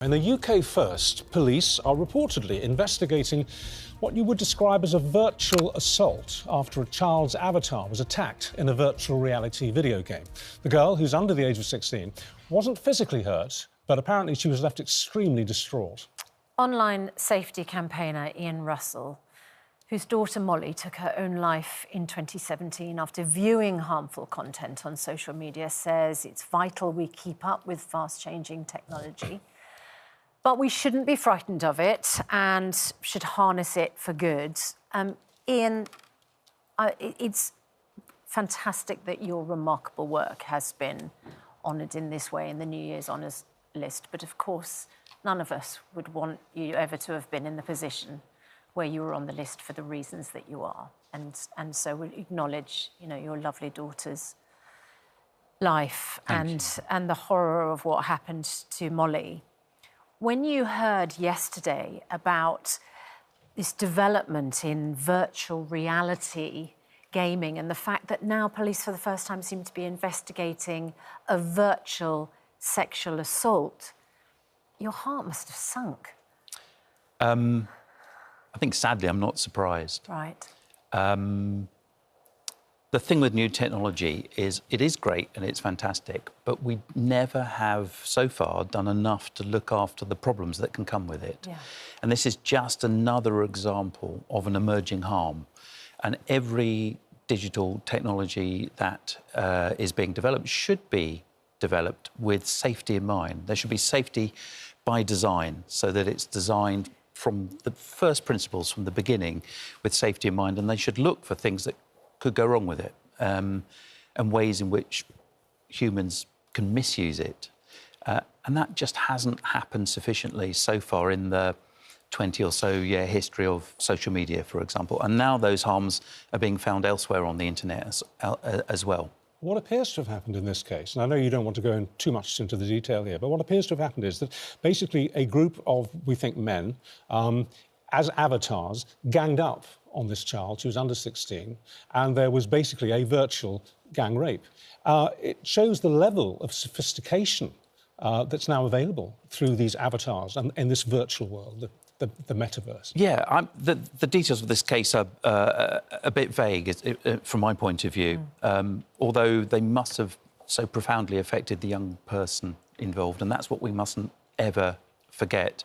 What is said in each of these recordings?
In the UK first, police are reportedly investigating what you would describe as a virtual assault after a child's avatar was attacked in a virtual reality video game. The girl, who's under the age of 16, wasn't physically hurt, but apparently she was left extremely distraught. Online safety campaigner Ian Russell, whose daughter Molly took her own life in 2017 after viewing harmful content on social media, says it's vital we keep up with fast-changing technology. But we shouldn't be frightened of it and should harness it for good. Ian, it's fantastic that your remarkable work has been honoured in this way in the New Year's Honours list. But of course, none of us would want you ever to have been in the position where you were on the list for the reasons that you are. And so we acknowledge, your lovely daughter's life and the horror of what happened to Molly. When you heard yesterday about this development in virtual reality gaming and the fact that now police for the first time seem to be investigating a virtual sexual assault, your heart must have sunk. I think, sadly, I'm not surprised. Right. The thing with new technology is it is great and it's fantastic, but we never have, so far, done enough to look after the problems that can come with it. Yeah. And this is just another example of an emerging harm. And every digital technology that is being developed should be developed with safety in mind. There should be safety by design, so that it's designed from the first principles, from the beginning, with safety in mind, and they should look for things that could go wrong with it, and ways in which humans can misuse it. And that just hasn't happened sufficiently so far in the 20 or so year history of social media, for example. And now those harms are being found elsewhere on the internet as well. What appears to have happened in this case, and I know you don't want to go in too much into the detail here, but what appears to have happened is that basically a group of, we think, men, as avatars, ganged up on this child. She was under 16, and there was basically a virtual gang rape. It shows the level of sophistication that's now available through these avatars and in this virtual world, the metaverse. Yeah, the details of this case are a bit vague from my point of view, although they must have so profoundly affected the young person involved, and that's what we mustn't ever forget.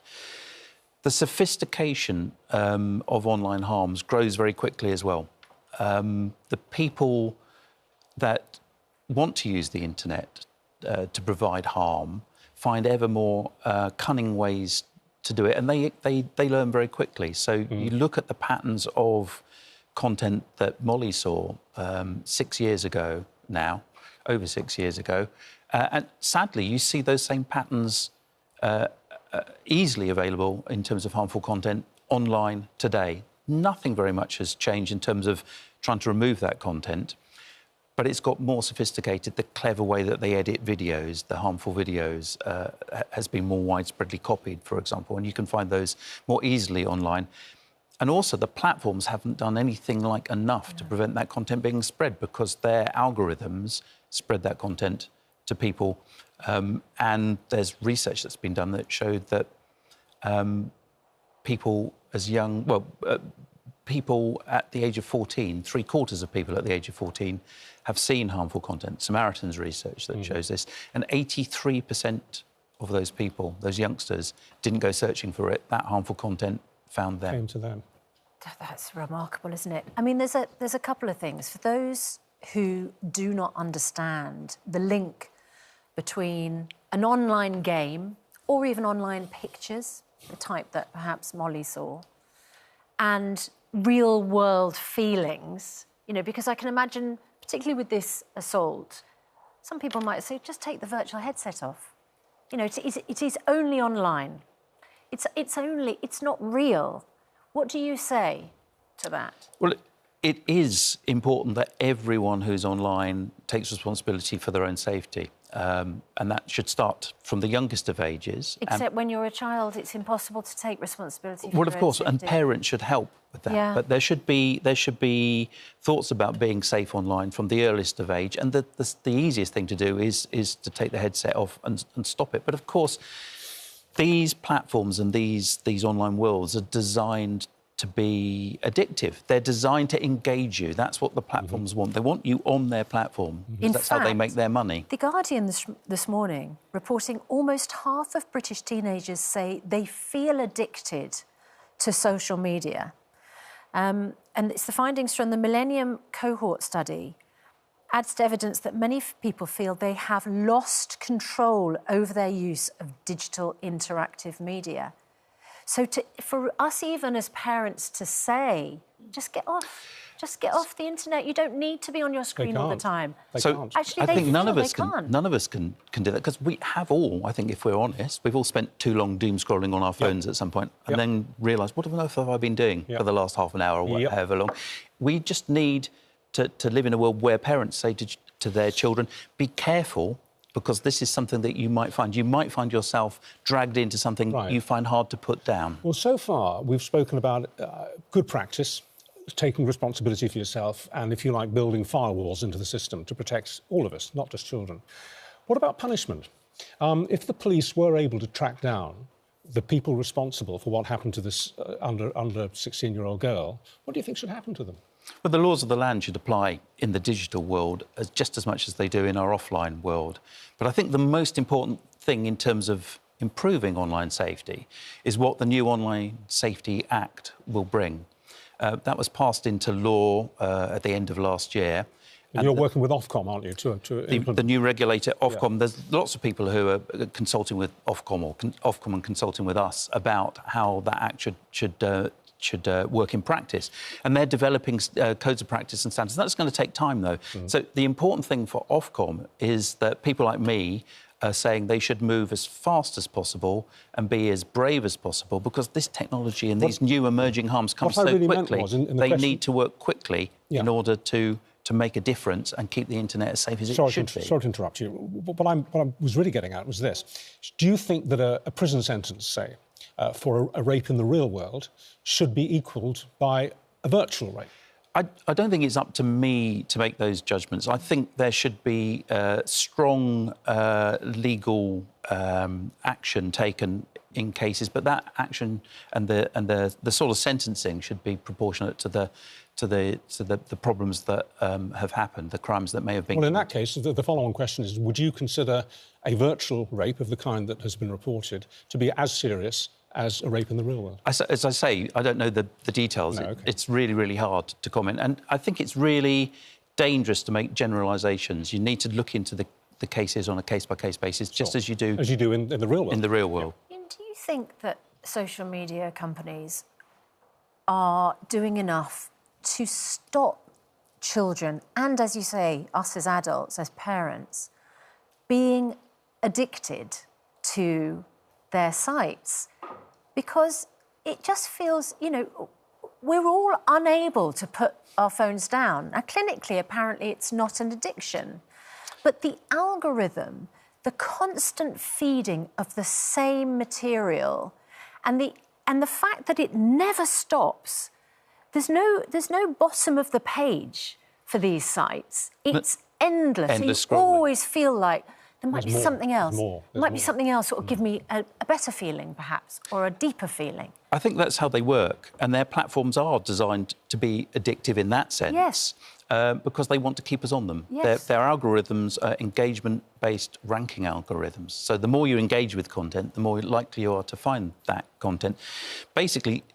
The sophistication of online harms grows very quickly as well. The people that want to use the internet to provide harm find ever more cunning ways to do it, and they learn very quickly. So you look at the patterns of content that Molly saw 6 years ago now, over 6 years ago, and sadly you see those same patterns easily available in terms of harmful content online today. Nothing very much has changed in terms of trying to remove that content, but it's got more sophisticated. The clever way that they edit videos, the harmful videos, has been more widespreadly copied, for example, and you can find those more easily online. And also the platforms haven't done anything like enough to prevent that content being spread, because their algorithms spread that content to people. And there's research that's been done that showed that people as young, people at the age of 14, 3/4 of people at the age of 14 have seen harmful content. Samaritan's research that shows this. And 83% of those people, those youngsters, didn't go searching for it. That harmful content found them. Came to them. That's remarkable, isn't it? I mean, there's a couple of things. For those who do not understand the link between an online game or even online pictures, the type that perhaps Molly saw, and real-world feelings, because I can imagine, particularly with this assault, some people might say, just take the virtual headset off. It is only online. It's not real. What do you say to that? Well, it is important that everyone who's online takes responsibility for their own safety. And that should start from the youngest of ages. Except when you're a child, it's impossible to take responsibility for Well, of course, your own and safety. parents should help with that. Yeah. But there should be thoughts about being safe online from the earliest of age. And the easiest thing to do is to take the headset off and stop it. But of course, these platforms and these online worlds are designed to be addictive. They're designed to engage you. That's what the platforms want. They want you on their platform. In That's fact, how they make their money. The Guardian this morning reporting almost half of British teenagers say they feel addicted to social media. And it's the findings from the Millennium Cohort Study adds to evidence that many people feel they have lost control over their use of digital interactive media. So for us, even as parents, to say, just get off the internet. You don't need to be on your screen all the time. Actually, I think none of us can do that, because we have all, I think, if we're honest, we've all spent too long doom scrolling on our phones at some point and then realised, what on earth have I been doing for the last half an hour or however long? We just need to live in a world where parents say to their children, be careful, because this is something that you might find. You might find yourself dragged into something you find hard to put down. Well, so far, we've spoken about good practice, taking responsibility for yourself, and, if you like, building firewalls into the system to protect all of us, not just children. What about punishment? If the police were able to track down the people responsible for what happened to this under 16-year-old girl, what do you think should happen to them? Well, the laws of the land should apply in the digital world just as much as they do in our offline world. But I think the most important thing in terms of improving online safety is what the new Online Safety Act will bring. That was passed into law at the end of last year. And you're working with Ofcom, aren't you, the new regulator, Ofcom. There's lots of people who are consulting with Ofcom, or Ofcom and consulting with us about how that act should work in practice. And they're developing codes of practice and standards. That's going to take time, though. So the important thing for Ofcom is that people like me are saying they should move as fast as possible and be as brave as possible, because this technology and these new emerging harms come so quickly. They need to work quickly in order to make a difference and keep the internet as safe as it should be. Sorry to interrupt you. What I was really getting at was this. Do you think that a prison sentence, say, for a rape in the real world should be equalled by a virtual rape? I don't think it's up to me to make those judgments. I think there should be strong legal action taken in cases, but that action and the sort of sentencing should be proportionate to the problems that have happened, the crimes that may have been. Well, in that case, the follow-on question is: would you consider a virtual rape of the kind that has been reported to be as serious as a rape in the real world? As I say, I don't know the details. No, okay. It's really, really hard to comment. And I think it's really dangerous to make generalisations. You need to look into the cases on a case-by-case basis, just as you do... As you do in the real world. In the real world. Do you think that social media companies are doing enough to stop children, and, as you say, us as adults, as parents, being addicted to their sites? Because it just feels, we're all unable to put our phones down. Now, clinically, apparently, it's not an addiction. But the algorithm, the constant feeding of the same material, and the fact that it never stops, there's no bottom of the page for these sites. It's endless. You always feel like there might be something else. There might be something else that will give me a better feeling, perhaps, or a deeper feeling. I think that's how they work, and their platforms are designed to be addictive in that sense. Yes. Because they want to keep us on them. Yes. Their algorithms are engagement-based ranking algorithms. So the more you engage with content, the more likely you are to find that content. Basically,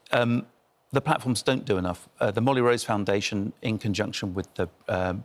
the platforms don't do enough. The Molly Rose Foundation, in conjunction with the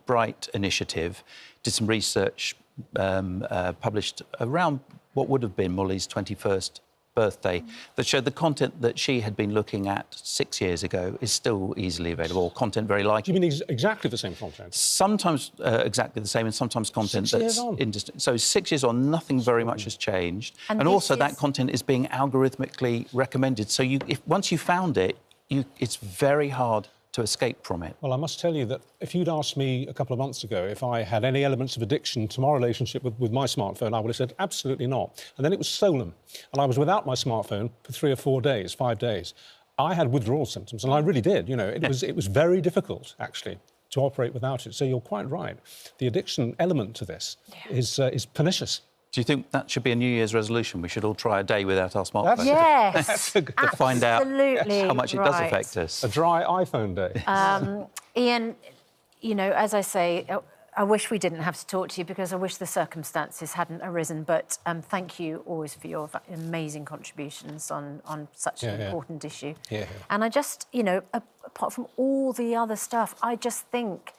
Bright Initiative, did some research published around what would have been Molly's 21st birthday that showed the content that she had been looking at 6 years ago is still easily available, content very like... Do you mean exactly the same content? Sometimes exactly the same, and sometimes content 6 years that's... So 6 years on, nothing very much has changed. And also that content is being algorithmically recommended. So once you found it, it's very hard to escape from it. Well, I must tell you that if you'd asked me a couple of months ago if I had any elements of addiction to my relationship with my smartphone, I would have said absolutely not. And then it was stolen, and I was without my smartphone for 3 or 4 days, 5 days. I had withdrawal symptoms, and I really did. It was very difficult, actually, to operate without it. So you're quite right. The addiction element to this is pernicious. Do you think that should be a New Year's resolution? We should all try a day without our smartphones. Yes, That's a good To find out absolutely how much it does right. affect us. A dry iPhone day. Ian, you know, as I say, I wish we didn't have to talk to you because I wish the circumstances hadn't arisen. But thank you always for your amazing contributions on such an important issue. Yeah. And I just, you know, apart from all the other stuff, I just think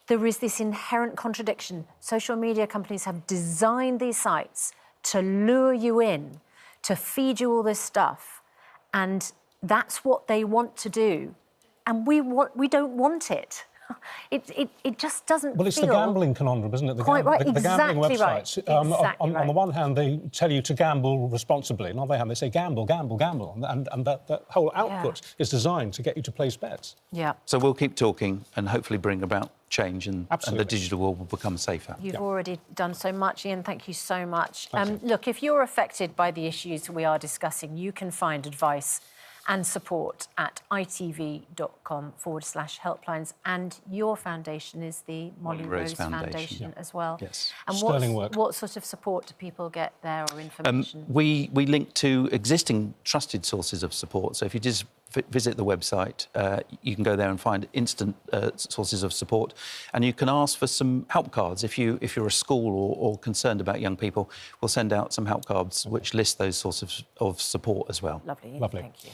there is this inherent contradiction. Social media companies have designed these sites to lure you in, to feed you all this stuff, and that's what they want to do. And we don't want it. It just doesn't Well, it's feel... the gambling conundrum, isn't it? Quite right, the gambling exactly right. websites. Exactly on the one hand, they tell you to gamble responsibly, and on the other hand, they say gamble, gamble, gamble. And that whole output is designed to get you to place bets. Yeah. So we'll keep talking and hopefully bring about change, and the digital world will become safer. You've already done so much, Ian. Thank you so much. Thank you. Look, if you're affected by the issues we are discussing, you can find advice and support at itv.com/helplines. And your foundation is the Molly Rose Foundation as well. Yes. And Sterling work. what sort of support do people get there, or information? We link to existing trusted sources of support. So if you just visit the website, you can go there and find instant sources of support, and you can ask for some help cards. If you're a school or concerned about young people, we'll send out some help cards which list those sorts of support as well. Lovely. Lovely. Thank you.